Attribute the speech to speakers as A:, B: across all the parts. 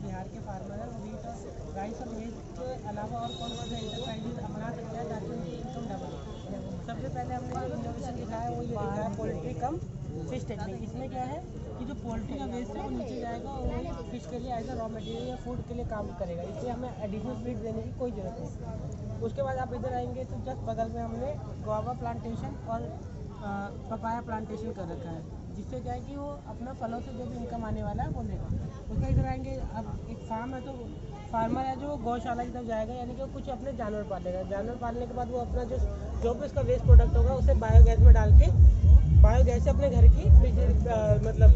A: बिहार के फार्मर है वो वीट राइस और मेज के अलावा और कौन कौन से एंटरप्राइजेज अपना सकते हैं ताकि उनकी इनकम डबल हो। सबसे पहले हमने जो इनोवेशन दिखाया वो ये दिखाया पोल्ट्री कम फिश टेक्निक। इसमें क्या है कि जो पोल्ट्री का वेस्ट है वो नीचे जाएगा और वो फिश के लिए एज अ रॉ मटेरियल या फूड के लिए काम करेगा, इसलिए हमें एडिशनल फीड देने की कोई ज़रूरत नहीं। उसके बाद आप इधर आएंगे तो जस्ट बगल में हमने गुआवा प्लांटेशन और पपाया प्लांटेशन कर रखा है, जिससे क्या है कि वो अपना फलों से जो भी इनकम आने वाला है वो लेगा। उसके इधर आएंगे, अब एक फार्म है तो फार्मर है जो गौशाला की तरफ जाएगा, यानी कि कुछ अपने जानवर पालेगा। जानवर पालने के बाद वो अपना जो भी उसका वेस्ट प्रोडक्ट होगा उसे बायोगैस में डाल के बायोगैस से अपने घर की मतलब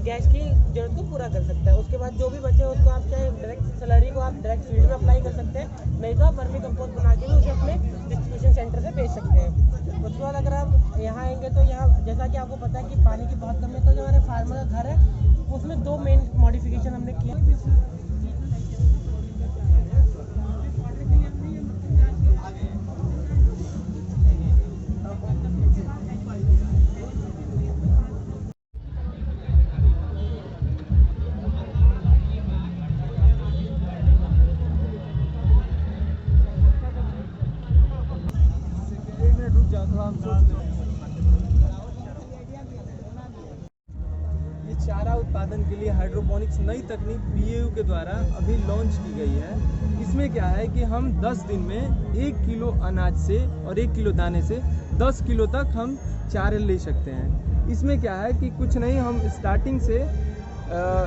A: गैस की जरूरत को पूरा कर सकता है। उसके बाद जो भी बचे उसको आप चाहे डायरेक्ट सैलरी को आप डायरेक्ट फील्ड में अप्लाई कर सकते हैं, नहीं तो आप वर्मी कंपोस्ट बना के भी उसे अपने डिस्ट्रीब्यूशन सेंटर से बेच सकते हैं। उसके बाद अगर आप यहाँ आएंगे तो यहाँ जैसा कि आपको पता है कि पानी की बहुत कमी है, तो जो हमारे फार्मर का घर है उसमें दो मेन मॉडिफिकेशन हमने किया।
B: ये चारा उत्पादन के लिए हाइड्रोपोनिक्स नई तकनीक बीएयू के द्वारा अभी लॉन्च की गई है। इसमें क्या है कि हम 10 दिन में 1 किलो अनाज से और 1 किलो दाने से 10 किलो तक हम चारे ले सकते हैं। इसमें क्या है कि कुछ नहीं, हम स्टार्टिंग से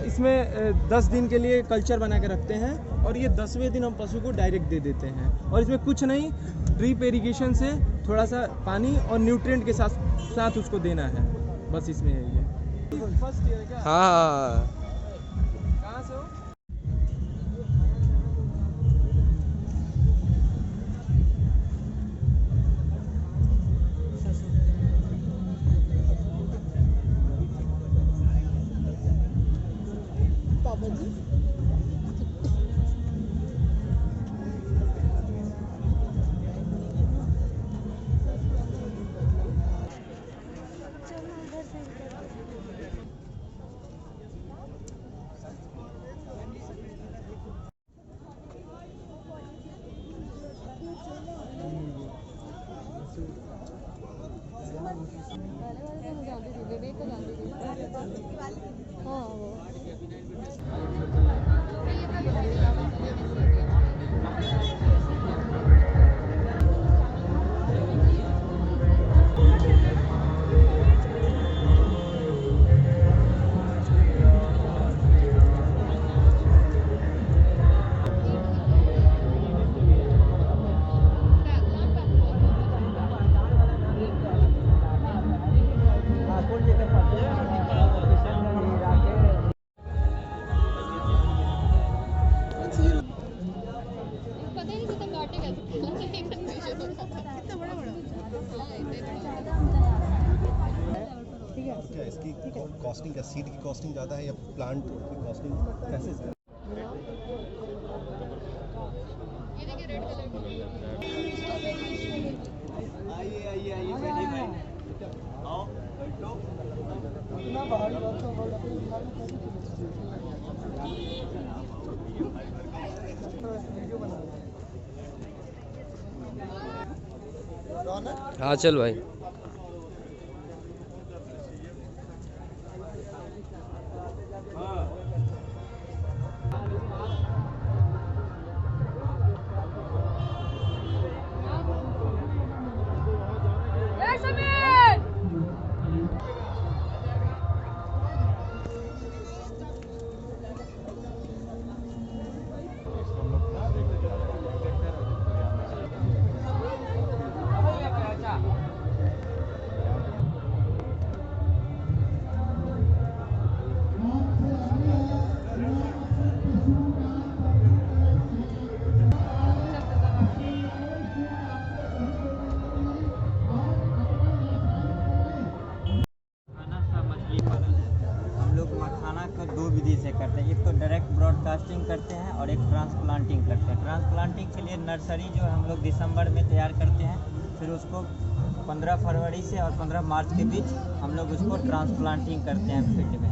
B: इसमें 10 दिन के लिए कल्चर बना के रखते हैं और ये 10वें दिन हम पशु को डायरेक्ट दे देते हैं। और इसमें कुछ नहीं, ड्रिप इरिगेशन से थोड़ा सा पानी और न्यूट्रिएंट के साथ उसको देना है, बस इसमें है ये। फर्स्ट ईयर क्या?
C: हाँ।
B: कहाँ से हो?
D: क्या इसकी कॉस्टिंग, क्या सीड की कॉस्टिंग ज़्यादा है या प्लांट की कॉस्टिंग कैसे है?
B: आइए बैठिए भाई, आओ बैठो।
C: हाँ चल भाई। डायरेक्ट ब्रॉडकास्टिंग करते हैं और एक ट्रांसप्लांटिंग करते हैं। ट्रांसप्लांटिंग के लिए नर्सरी जो है हम लोग दिसंबर में तैयार करते हैं, फिर उसको 15 फरवरी से और 15 मार्च के बीच हम लोग उसको ट्रांसप्लांटिंग करते हैं फील्ड में।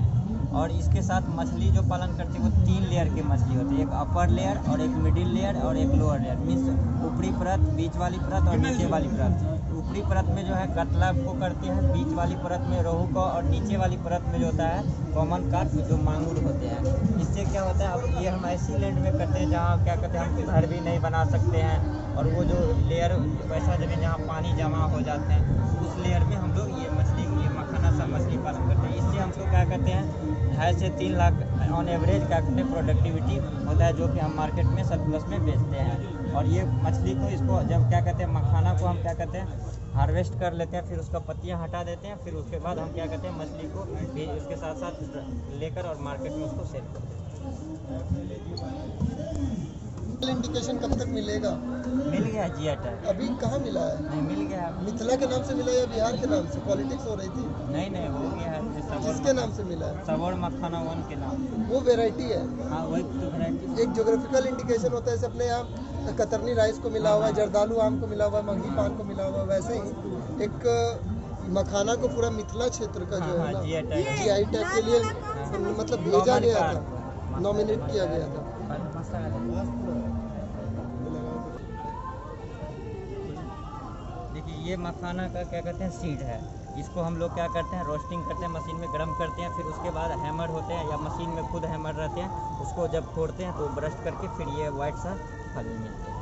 C: और इसके साथ मछली जो पालन करते हैं वो 3 लेयर की मछली होती है, एक अपर लेयर और एक मिडिल लेयर और एक लोअर लेयर, मीन्स ऊपरी परत, बीच वाली परत और नीचे वाली परत। ऊपरी परत में जो है कतला को करते हैं, बीच वाली परत में रोहू को, और नीचे वाली परत में जो होता है कॉमन कार्प जो मांगुर होते हैं। इससे क्या होता है, अब ये हम ऐसी लैंड में करते हैं जहाँ क्या कहते हैं हम घर भी नहीं बना सकते हैं, और वो जो लेयर वैसा जगह जहाँ पानी जमा हो जाते हैं उस लेयर में हम लोग ये मछली, ये मखाना सब मछली पालन करते हैं। इससे हमको क्या कहते हैं 2.5 से 3 लाख ऑन एवरेज क्या कहते हैं प्रोडक्टिविटी होता है, जो कि हम मार्केट में सरप्लस में बेचते हैं। और ये मछली को, इसको जब क्या कहते हैं मखाना को हम क्या कहते हैं हार्वेस्ट कर लेते हैं, फिर उसका पत्तियां हटा देते हैं, फिर उसके बाद हम क्या कहते हैं मछली को भी उसके साथ साथ लेकर और मार्केट में उसको सेल करते हैं।
E: इंडिकेशन कब तक मिलेगा?
C: मिल गया जीआई टैग।
E: अभी कहाँ मिला है?
C: नहीं, मिल गया।
E: मिथिला के नाम से मिला या बिहार के नाम से? पॉलिटिक्स हो रही थी।
C: नहीं हो गया है।
E: किसके नाम से मिला है?
C: सबौर मखाना 1 के नाम।
E: वो वेराइटी है?
C: हाँ, वही तो वेराइटी।
E: एक ज्योग्राफिकल इंडिकेशन होता है, जैसे अपने यहाँ कतरनी राइस को मिला हुआ है, जर्दालू आम को मिला हुआ है, मगही पान को मिला हुआ है, वैसे ही एक मखाना को पूरा मिथिला क्षेत्र का जो है ना जीआई टैग के लिए मतलब भेजा गया था, नॉमिनेट किया गया था।
C: देखिए ये मखाना का क्या कहते हैं सीड है, इसको हम लोग क्या करते हैं रोस्टिंग करते हैं, मशीन में गर्म करते हैं, फिर उसके बाद हैमर होते हैं या मशीन में खुद हैमर रहते हैं, उसको जब फोड़ते हैं तो ब्रश करके फिर ये वाइट सा फल मिलते हैं।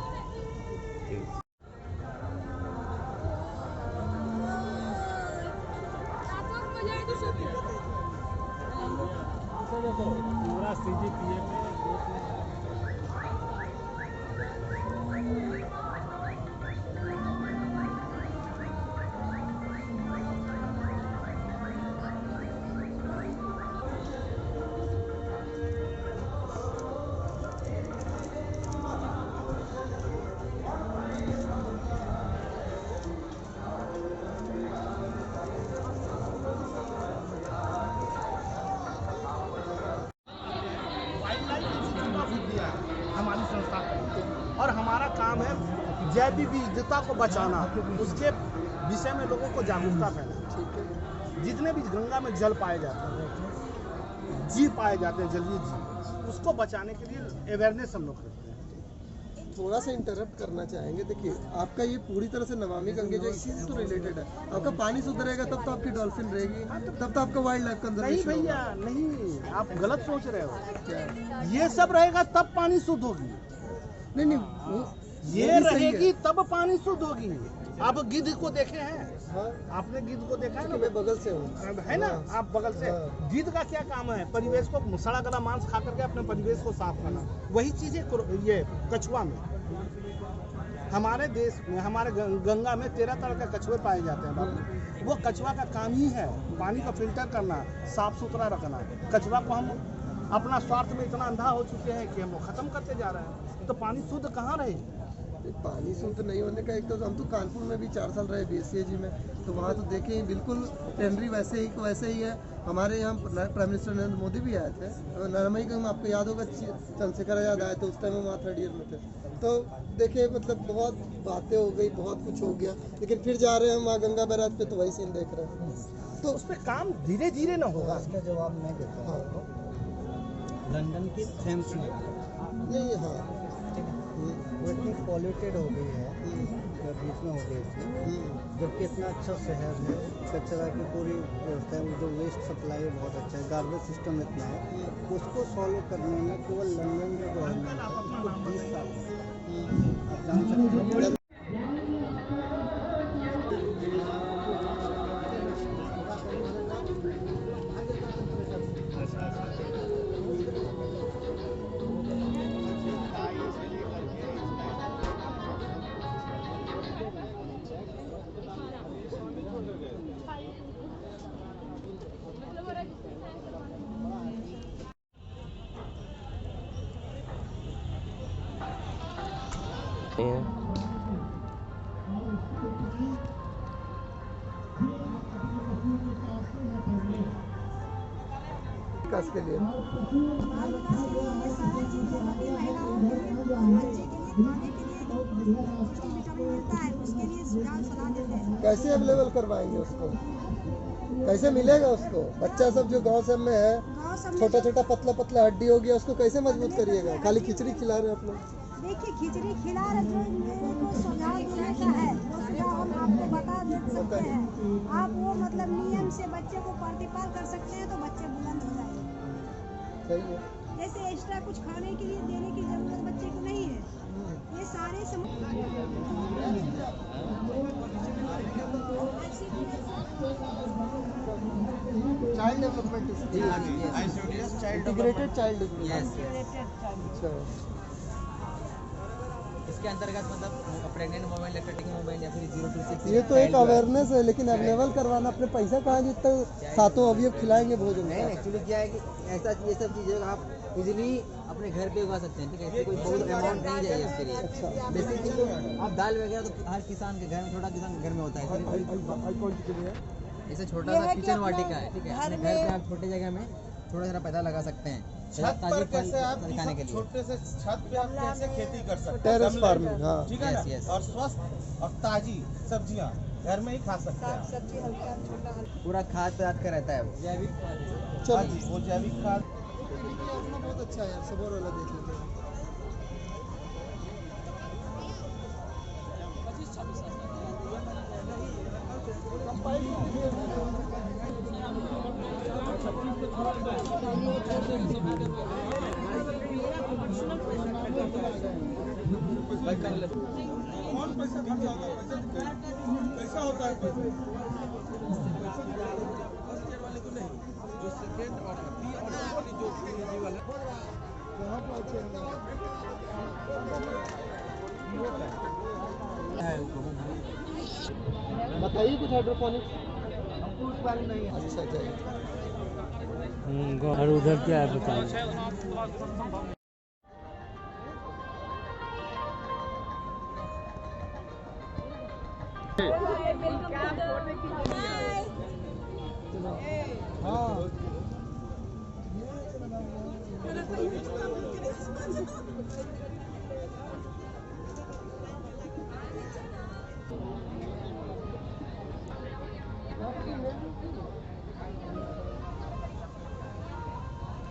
B: पूरा CGPA में
F: हमारी संस्था को, और हमारा काम है जैव विविधता को बचाना, उसके विषय में लोगों को जागरूकता फैलाना। जितने भी गंगा में जल पाए जाते हैं, जीव पाए जाते हैं, जलीय जीव, उसको बचाने के लिए अवेयरनेस हम लोग करते हैं।
E: थोड़ा सा इंटरप्ट करना चाहेंगे। देखिए आपका ये पूरी तरह से नमामि गंगे जो इसी से तो रिलेटेड है। आपका पानी शुद्ध रहेगा तब तो आपकी डॉल्फिन रहेगी, तब तो आपका वाइल्ड लाइफ कंजर्वेशन
F: नहीं भैया, नहीं, आप गलत सोच रहे हो। क्या ये सब रहेगा तब पानी शुद्ध होगी?
E: नहीं
F: ये रहेगी तब पानी शुद्ध होगी। आप गिद्ध को देखे हैं?
E: हाँ,
F: आपने गिद्ध को देखा है ना?
E: मैं बगल से हूँ,
F: है ना? आप बगल से।
E: हाँ।
F: गिद्ध का क्या काम है? परिवेश को सड़ा गला मांस खा करके अपने परिवेश को साफ करना। वही चीज है ये कछुआ में। हमारे देश में, हमारे गंगा में 13 तरह के कछुए पाए जाते हैं बाबू। वो कछुआ का काम ही है पानी को फिल्टर करना, साफ सुथरा रखना। कछुआ को हम अपना स्वार्थ में इतना अंधा हो चुके हैं कि हम वो खत्म करते जा रहे हैं, तो पानी शुद्ध कहाँ रहेगी?
E: पानी शुद्ध नहीं होने का एक तो हम तो कानपुर में भी 4 साल रहे BSCAG में, तो वहाँ तो देखे ही बिल्कुल टेनरी वैसे ही है। हमारे यहाँ प्राइम मिनिस्टर नरेंद्र मोदी भी आए थे, नरमई का आपको याद होगा, चंद्रशेखर आजाद आए थे, उस टाइम में वहाँ 3rd ईयर में थे। तो देखे मतलब बहुत बातें हो गई, बहुत कुछ हो गया, लेकिन फिर जा रहे हैं हम वहाँ गंगा बैराज पे, तो वही सीन देख रहे हैं।
F: तो उस पर काम धीरे धीरे न होगा।
E: इसका जवाब मैं देता हूँ।
C: लंदन की थेम्स
E: नहीं, हाँ
G: वो इतनी पॉल्यूटेड हो गई है, बीच में हो गई थी, जबकि इतना अच्छा शहर है, कचरा की पूरी व्यवस्था है, जो वेस्ट सप्लाई है बहुत अच्छा है, गार्बेज सिस्टम इतना है, उसको सॉल्व करने में केवल लंदन में गवर्नमेंट को 20 साल आप जान सकते हैं।
E: विकास के लिए?
H: बाल विकास के लिए ये सारी चीजें होती, महिलाओं के लिए, बच्चे के लिए, खाने के लिए जो पौष्टिक विटामिन मिलता है उसके लिए सुझाव सलाह देते हैं।
E: कैसे अवेलेबल करवाएंगे उसको? कैसे मिलेगा उसको? बच्चा सब जो गांव सब में है,
H: गाँव सब में
E: छोटा छोटा पतला पतला हड्डी हो गया, उसको कैसे मजबूत करिएगा? खाली खिचड़ी खिला रहे हैं आप लोग।
H: देखिए खिचड़ी खिला रहे, जो मेरे को सुझाव देने का है वो सुझाव हम आपको बता दे सकते हैं। आप वो मतलब नियम से बच्चे को प्रतिपाल कर सकते हैं तो बच्चे बुलंद हो जाएंगे।
E: सही है।
H: जैसे एक्स्ट्रा कुछ खाने के लिए देने की जरूरत बच्चे को नहीं है। ये सारे
E: child development integrated child development.
C: इसके अंतर्गत मतलब प्रेग्नेंट मोबाइल, लैक्टेटिंग मोबाइल या फिर 0 to 6
E: ये तो एक अवेयरनेस है, लेकिन अवेलेबल करवाना अपने पैसा कहाँ जितना सातों अवयव खिलाएंगे भोजन?
C: नहीं, एक्चुअली क्या है कि ऐसा ये सब चीज़ें आप इजीली अपने घर पे उगा सकते हैं, ठीक है? इससे कोई बहुत अमाउंट नहीं चाहिए इसके लिए।
E: अच्छा।
C: बेसिकली आप दाल वगैरह तो हर किसान के घर में, छोटा किसान के घर में होता है। जैसे छोटा सा किचन वाटिका है, ठीक है? अपने घर पे आप छोटे जगह में थोड़ा सा पैदा लगा सकते हैं
F: छत पर कैसे आप
C: खाने के लिए।
F: छोटे से छत पे आप कैसे खेती कर सकते हैं?
E: टेरेस फार्मिंग, हाँ।
F: ठीक है ना?
C: Yes, yes.
F: और स्वस्थ और ताजी सब्जियां घर में ही खा सकते हैं आप।
H: सब्जी हल्का छोटा हल्का
C: पूरा खाद पदार्थ का रहता है वो।
F: हाँ जी, वो जैविक खाद।
E: अपना बहुत अच्छा है, सबर वाला देख लेते हैं।
F: कौन पैसा खर्चा होता है? पैसा होता है वाले को नहीं, जो सेकेंड और बी और सी वाली जो पीएनजी वाला
E: बताइए कुछ हाइड्रोपोनिक्स। हमको उस बारे में नहीं है। अच्छा जाइए।
A: और उधर क्या है बताइए।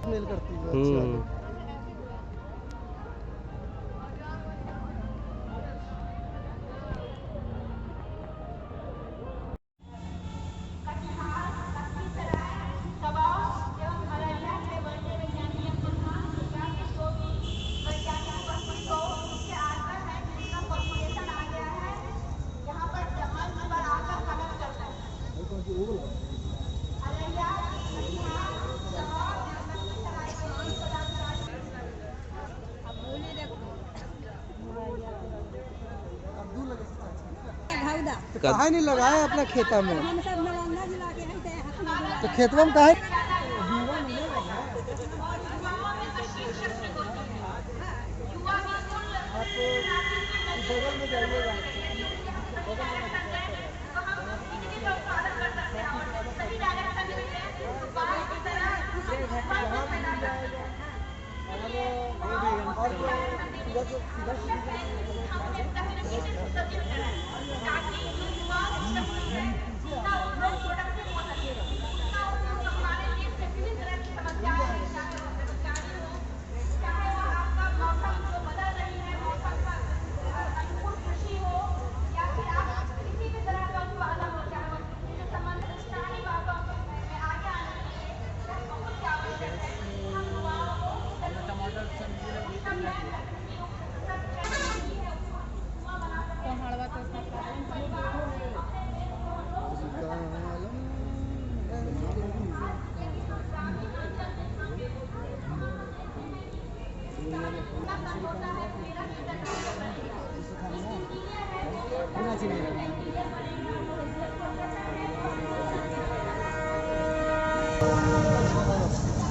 E: मेल करती है। अच्छा। तो कहाँ नहीं लगाया अपना खेता में?
H: हम सब नालंदा जिला के हैं
E: तो खेतवा में कहाँ?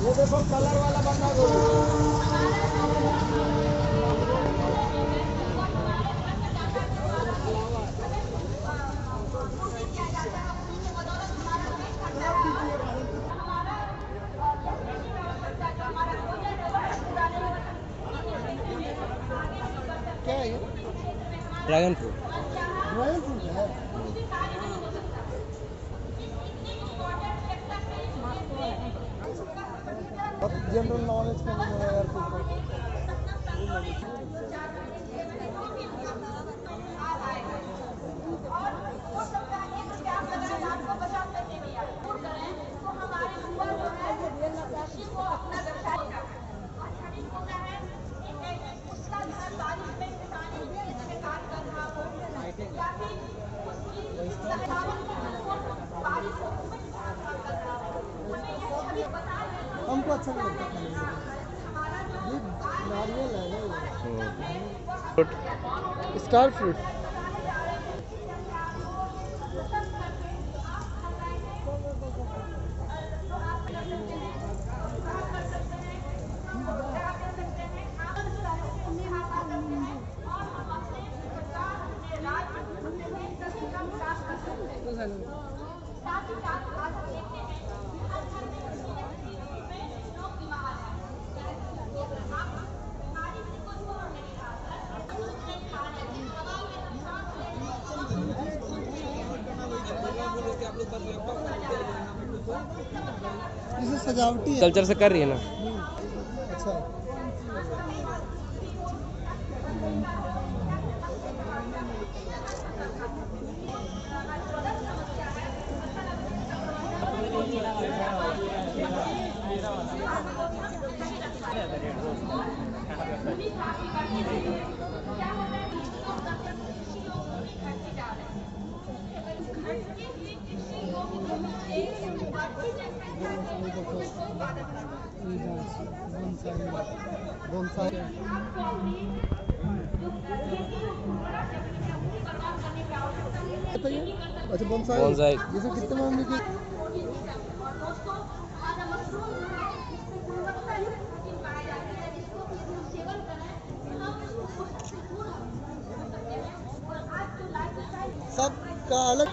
E: ये देखो कलर वाला बंदा गोभी।
I: Dragon fruit.
E: ड्रैगन फ्रूट है। अब जनरल नॉलेज के लिए मेरा यार कुछ हमको अच्छा नहीं लगता खाने में। ये नारियल है ना, स्टार फ्रूट। जैसे सजावटी है।
I: कल्चर से कर रही है ना।
E: अच्छा बोनसाई। अच्छा बोनसाई जैसे कितने में मिलेगी? सबका अलग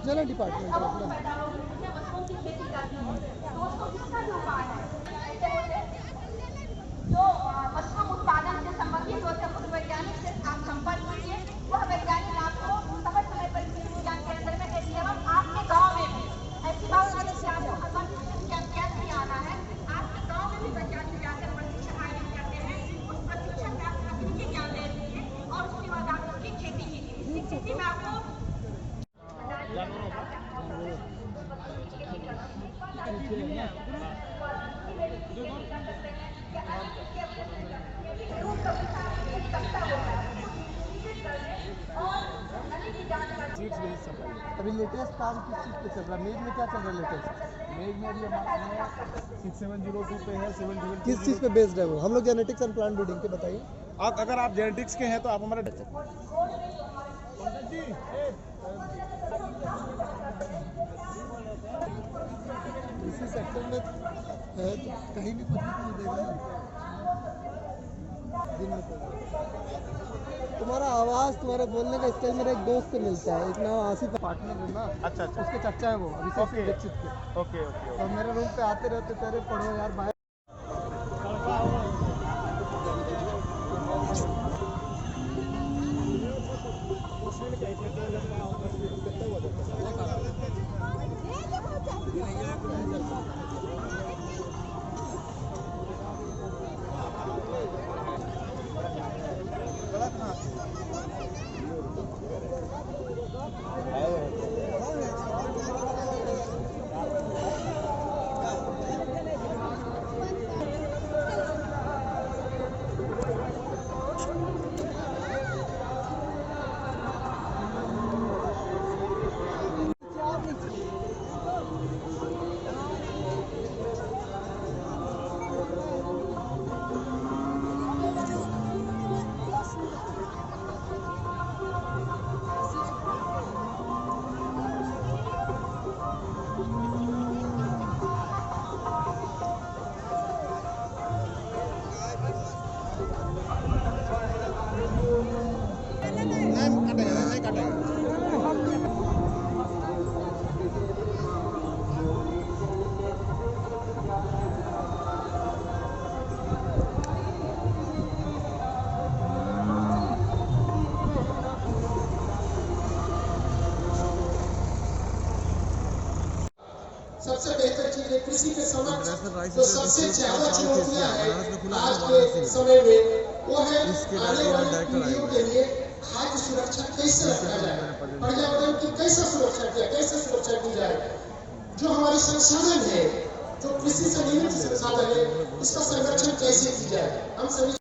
E: चलो डिपार्टमेंट
J: जो मशरूम उत्पादन से संबंधित होते हैं उस वैज्ञानिक से आप संपर्क कीजिए। वह वैज्ञानिक आपको समय समय पर कृषि विज्ञान केंद्र में एवं आपके गांव में भी ऐसी बात नहीं कि आपको हर बार कैंप में आना है। आपके गांव में भी वैज्ञानिक जाकर प्रशिक्षण आयोजित करते हैं। उस प्रशिक्षण में आप तकनीकी ज्ञान ले लीजिए और उसके बाद आप उसकी खेती कीजिए। इस खेती में आपको
E: अभी लेटेस्ट काम किस चीज़ पे चल रहा है? मेज में क्या चल रहा है लेटेस्ट?
B: मेज में अभी हमारे 6702 पे है 7
E: किस चीज़ पे बेस्ड है वो? हम लोग जेनेटिक्स एंड प्लांट ब्रीडिंग के बताइए।
F: आप अगर आप जेनेटिक्स के हैं तो आप हमारे
E: इसी सेक्टर में है तो कहीं भी कुछ भी देगा ना। दिन में तुम्हारा आवाज़, तुम्हारा बोलने का स्टाइल मेरा एक दोस्त से मिलता है, एक नाम आसिफ पार्टनर है ना।
F: अच्छा अच्छा
E: उसके चच्चा है वो अभी दीक्षित के।
F: ओके ओके
E: और मेरे रूम पे आते रहते, तेरे पढ़ो यार बाहर।
I: कृषि के सम्राट जो सबसे ज्यादा चुनौतियां हैं आज के समय में वो है आने वाली पीढ़ियों के लिए खाद्य सुरक्षा कैसे रखा जाए, पर्यावरण की कैसे सुरक्षा की जाए, जो हमारे संसाधन है, जो कृषि से निर्मित संसाधन है, उसका संरक्षण कैसे की जाए। हम सभी